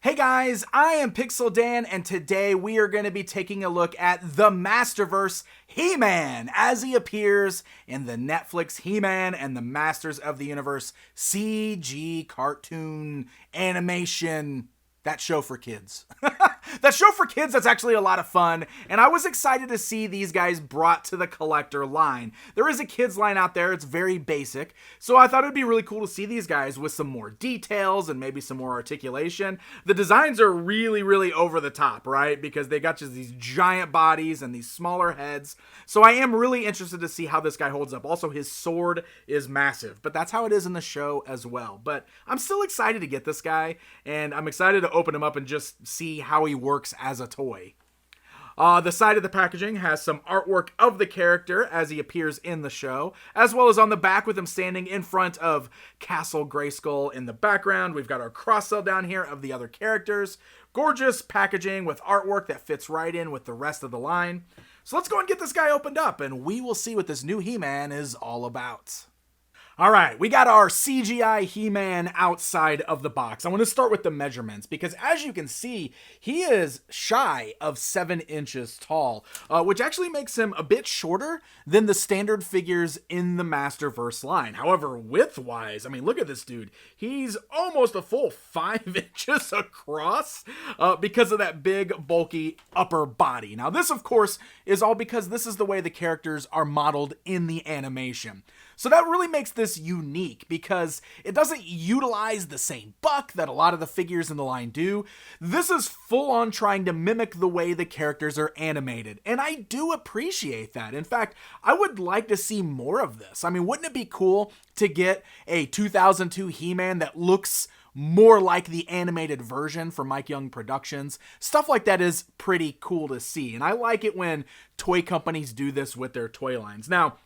Hey guys, I am Pixel Dan, and today we are going to be taking a look at the Masterverse He-Man as he appears in the Netflix He-Man and the Masters of the Universe CG cartoon animation. That show for kids. That show for kids that's actually a lot of fun, and I was excited to see these guys brought to the collector line. There is a kids line out there, it's very basic, so I thought it'd be really cool to see these guys with some more details and maybe some more articulation. The designs are really over the top, right? Because they got just these giant bodies and these smaller heads, so I am really interested to see how this guy holds up. Also, his sword is massive, but that's how it is in the show as well. But I'm still excited to get this guy, and I'm excited to open him up and just see how he works as a toy. The side of the packaging has some artwork of the character as he appears in the show, as well as on the back with him standing in front of Castle Grayskull in the background. We've got our cross-sell down here of the other characters. Gorgeous packaging with artwork that fits right in with the rest of the line. So let's go and get this guy opened up, and we will see what this new He-Man is all about. Alright, we got our CGI He-Man outside of the box. I want to start with the measurements because as you can see, he is shy of 7 inches tall, which actually makes him a bit shorter than the standard figures in the Masterverse line. However, width-wise, I mean, look at this dude. He's almost a full 5 inches across because of that big, bulky upper body. Now, this, of course, is all because this is the way the characters are modeled in the animation. So that really makes this unique because it doesn't utilize the same buck that a lot of the figures in the line do. This is full on trying to mimic the way the characters are animated, and I do appreciate that. In fact, I would like to see more of this. I mean, wouldn't it be cool to get a 2002 He-Man that looks more like the animated version from Mike Young Productions? Stuff like that is pretty cool to see, and I like it when toy companies do this with their toy lines. Now,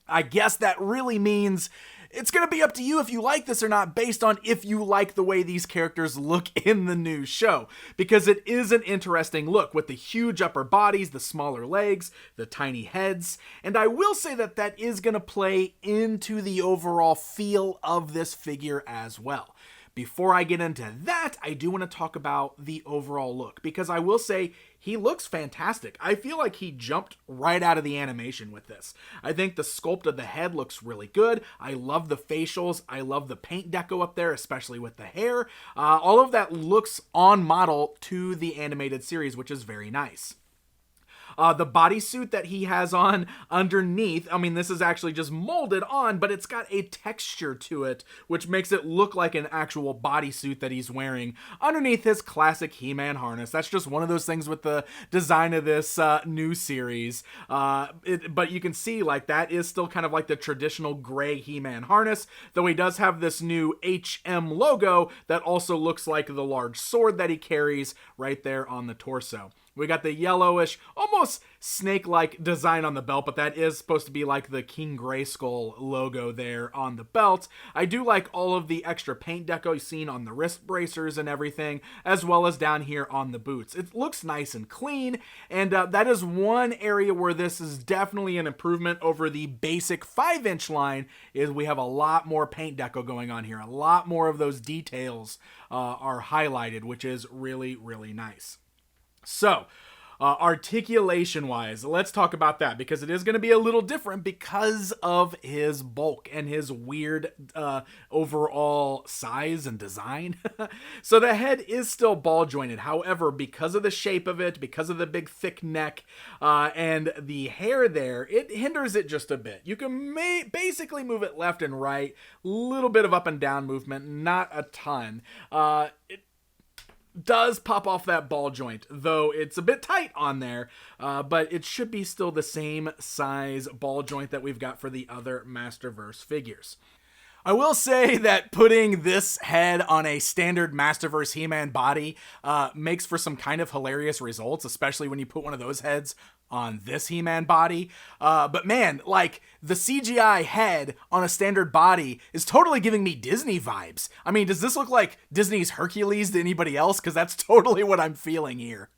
I guess that really means it's going to be up to you if you like this or not, based on if you like the way these characters look in the new show, because it is an interesting look with the huge upper bodies, the smaller legs, the tiny heads, and I will say that that is going to play into the overall feel of this figure as well. Before I get into that, I do want to talk about the overall look, because I will say he looks fantastic. I feel like he jumped right out of the animation with this. I think the sculpt of the head looks really good. I love the facials. I love the paint deco up there, especially with the hair. All of that looks on model to the animated series, which is very nice. The bodysuit that he has on underneath, I mean, this is actually just molded on, but it's got a texture to it, which makes it look like an actual bodysuit that he's wearing underneath his classic He-Man harness. That's just one of those things with the design of this new series. But you can see, like, that is still kind of like the traditional gray He-Man harness, though he does have this new HM logo that also looks like the large sword that he carries right there on the torso. We got the yellowish, almost snake-like design on the belt, but that is supposed to be like the King Grayskull logo there on the belt. I do like all of the extra paint deco you've seen on the wrist bracers and everything, as well as down here on the boots. It looks nice and clean, and that is one area where this is definitely an improvement over the basic 5-inch line, is we have a lot more paint deco going on here. A lot more of those details are highlighted, which is really nice. So, articulation-wise, let's talk about that, because it is going to be a little different because of his bulk and his weird overall size and design. So the head is still ball-jointed. However, because of the shape of it, because of the big thick neck, and the hair there, it hinders it just a bit. You can basically move it left and right, a little bit of up and down movement, not a ton. It does pop off that ball joint, though it's a bit tight on there, but it should be still the same size ball joint that we've got for the other Masterverse figures. I will say that putting this head on a standard Masterverse He-Man body makes for some kind of hilarious results, especially when you put one of those heads on this He-Man body. But man, like, the CGI head on a standard body is totally giving me Disney vibes. I mean, does this look like Disney's Hercules to anybody else? Because that's totally what I'm feeling here.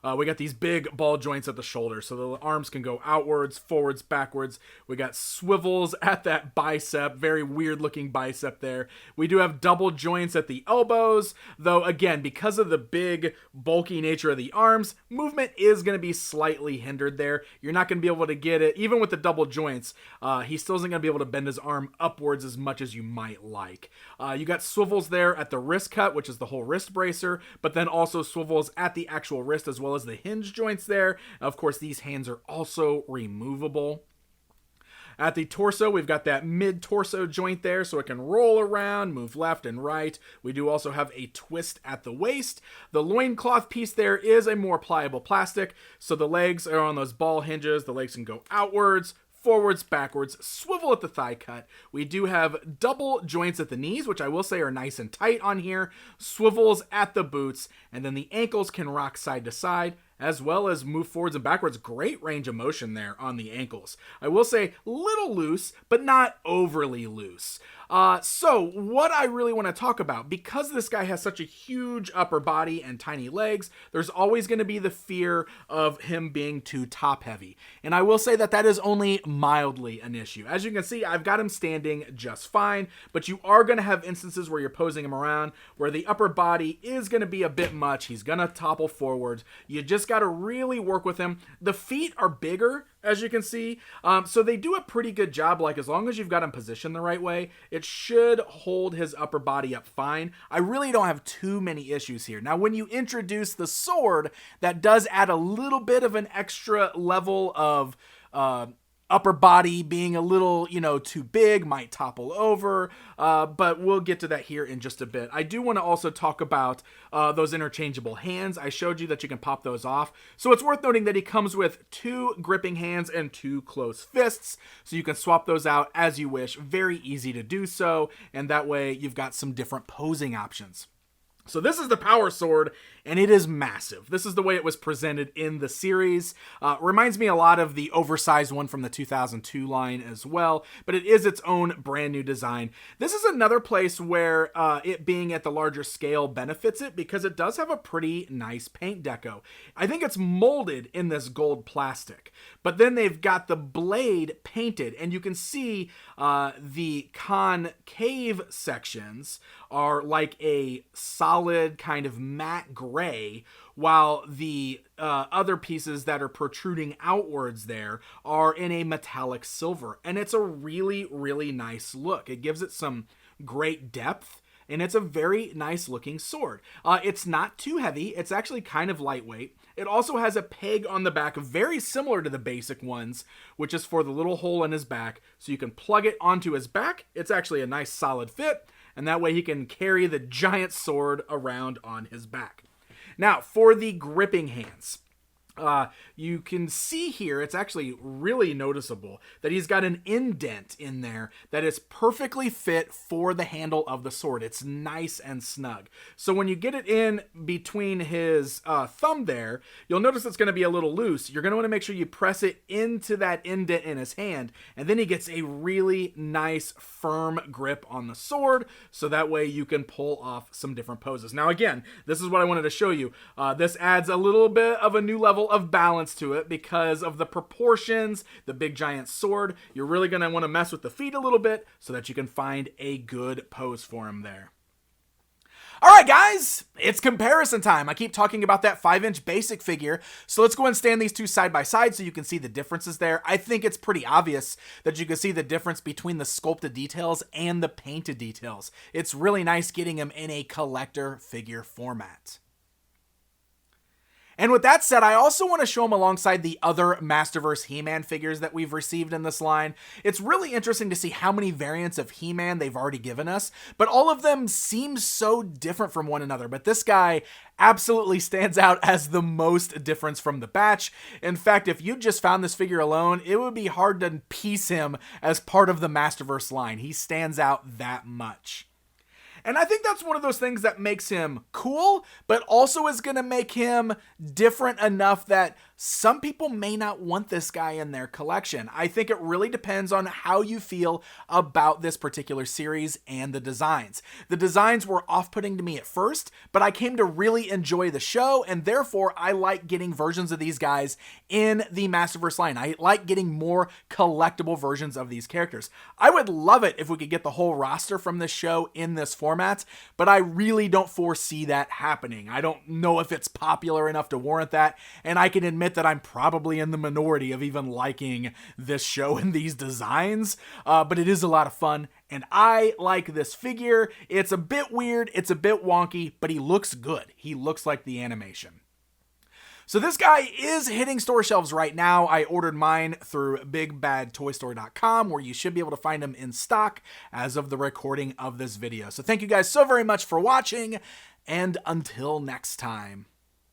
We got these big ball joints at the shoulder, so the arms can go outwards, forwards, backwards. We got swivels at that bicep, very weird looking bicep there. We do have double joints at the elbows, though again, because of the big bulky nature of the arms, movement is going to be slightly hindered there. You're not going to be able to get it, even with the double joints, he still isn't going to be able to bend his arm upwards as much as you might like. You got swivels there at the wrist cut, which is the whole wrist bracer, but then also swivels at the actual wrist as well as the hinge joints there. Of course, these hands are also removable. At the torso, we've got that mid-torso joint there, so it can roll around, move left and right. We do also have a twist at the waist. The loincloth piece there is a more pliable plastic, so the legs are on those ball hinges. The legs can go outwards, forwards, backwards, swivel at the thigh cut. We do have double joints at the knees, which I will say are nice and tight on here, swivels at the boots, and then the ankles can rock side to side, as well as move forwards and backwards. Great range of motion there on the ankles. I will say little loose, but not overly loose. So what I really want to talk about, because this guy has such a huge upper body and tiny legs, there's always going to be the fear of him being too top heavy. And I will say that that is only mildly an issue. As you can see, I've got him standing just fine, but you are going to have instances where you're posing him around where the upper body is going to be a bit much. He's going to topple forward. You just got to really work with him. The feet are bigger, as you can see, so they do a pretty good job. Like, as long as you've got him positioned the right way, it should hold his upper body up fine. I really don't have too many issues here. Now, when you introduce the sword, that does add a little bit of an extra level of upper body being a little, too big, might topple over, but we'll get to that here in just a bit. I do want to also talk about those interchangeable hands. I showed you that you can pop those off. So it's worth noting that he comes with 2 gripping hands and 2 closed fists, so you can swap those out as you wish. Very easy to do so, and that way you've got some different posing options. So this is the power sword, and it is massive. This is the way it was presented in the series. Reminds me a lot of the oversized one from the 2002 line as well, but it is its own brand new design. This is another place where it being at the larger scale benefits it, because it does have a pretty nice paint deco. I think it's molded in this gold plastic, but then they've got the blade painted, and you can see the concave sections are like a solid kind of matte gray, while the other pieces that are protruding outwards there are in a metallic silver. And it's a really, really nice look. It gives it some great depth, and it's a very nice looking sword. It's not too heavy. It's actually kind of lightweight. It also has a peg on the back, very similar to the basic ones, which is for the little hole in his back, so you can plug it onto his back. It's actually a nice solid fit, and that way he can carry the giant sword around on his back. Now, for the gripping hands, you can see here, it's actually really noticeable that he's got an indent in there that is perfectly fit for the handle of the sword. It's nice and snug. So when you get it in between his thumb there, you'll notice it's going to be a little loose. You're going to want to make sure you press it into that indent in his hand, and then he gets a really nice firm grip on the sword, so that way you can pull off some different poses. Now again, this is what I wanted to show you. This adds a little bit of a new level of balance to it because of the proportions, the big giant sword. You're really going to want to mess with the feet a little bit so that you can find a good pose for him there. All right, guys, it's comparison time. I keep talking about that 5-inch basic figure, so let's go and stand these two side by side so you can see the differences there. I think it's pretty obvious that you can see the difference between the sculpted details and the painted details. It's really nice getting them in a collector figure format. And with that said, I also want to show them alongside the other Masterverse He-Man figures that we've received in this line. It's really interesting to see how many variants of He-Man they've already given us, but all of them seem so different from one another. But this guy absolutely stands out as the most difference from the batch. In fact, if you just found this figure alone, it would be hard to piece him as part of the Masterverse line. He stands out that much. And I think that's one of those things that makes him cool, but also is going to make him different enough that some people may not want this guy in their collection. I think it really depends on how you feel about this particular series and the designs. The designs were off-putting to me at first, but I came to really enjoy the show, and therefore I like getting versions of these guys in the Masterverse line. I like getting more collectible versions of these characters. I would love it if we could get the whole roster from this show in this format, but I really don't foresee that happening. I don't know if it's popular enough to warrant that, and I can admit that I'm probably in the minority of even liking this show and these designs, but it is a lot of fun, and I like this figure. It's a bit weird, it's a bit wonky, but he looks good. He looks like the animation. So this guy is hitting store shelves right now. I ordered mine through BigBadToyStore.com, where you should be able to find them in stock as of the recording of this video. So thank you guys so very much for watching, and until next time.